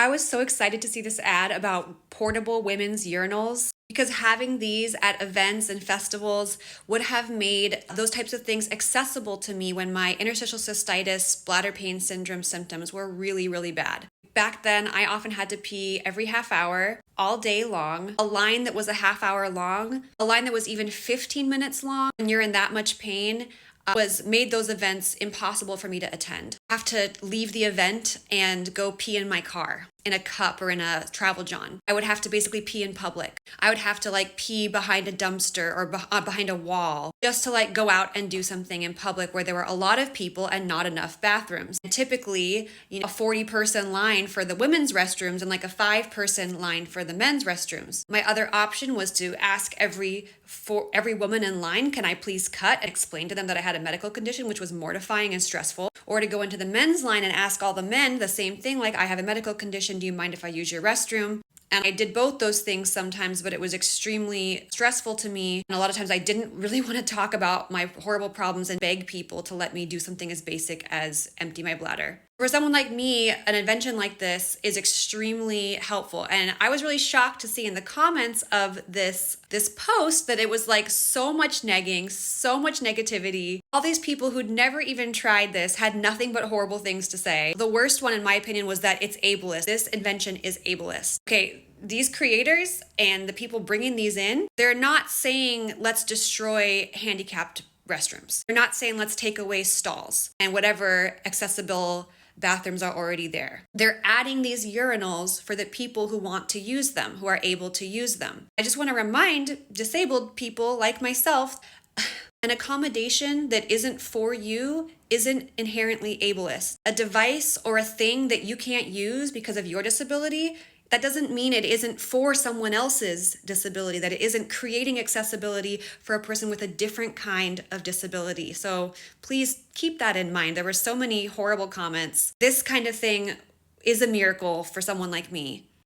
I was so excited to see this ad about portable women's urinals because having these at events and festivals would have made those types of things accessible to me when my interstitial cystitis, bladder pain syndrome symptoms were really, really bad. Back then, I often had to pee every half hour, all day long, a line that was a half hour long, a line that was even 15 minutes long. When you're in that much pain, was made those events impossible for me to attend. I have to leave the event and go pee in my car, in a cup or in a travel john. I would have to basically pee in public. I would have to pee behind a dumpster or behind a wall just to go out and do something in public where there were a lot of people and not enough bathrooms. And typically, a 40-person line for the women's restrooms and a 5-person line for the men's restrooms. My other option was to ask every woman in line, can I please cut, and explain to them that I had a medical condition, which was mortifying and stressful, or to go into the men's line and ask all the men the same thing, I have a medical condition, do you mind if I use your restroom? And I did both those things sometimes, but it was extremely stressful to me. And a lot of times I didn't really want to talk about my horrible problems and beg people to let me do something as basic as empty my bladder. For someone like me, an invention like this is extremely helpful. And I was really shocked to see in the comments of this post that it was so much negging, so much negativity. All these people who'd never even tried this had nothing but horrible things to say. The worst one, in my opinion, was that it's ableist. This invention is ableist. Okay, these creators and the people bringing these in, they're not saying let's destroy handicapped restrooms. They're not saying let's take away stalls and whatever accessible bathrooms are already there. They're adding these urinals for the people who want to use them, who are able to use them. I just want to remind disabled people like myself, an accommodation that isn't for you isn't inherently ableist. A device or a thing that you can't use because of your disability, that doesn't mean it isn't for someone else's disability, that it isn't creating accessibility for a person with a different kind of disability. So please keep that in mind. There were so many horrible comments. This kind of thing is a miracle for someone like me.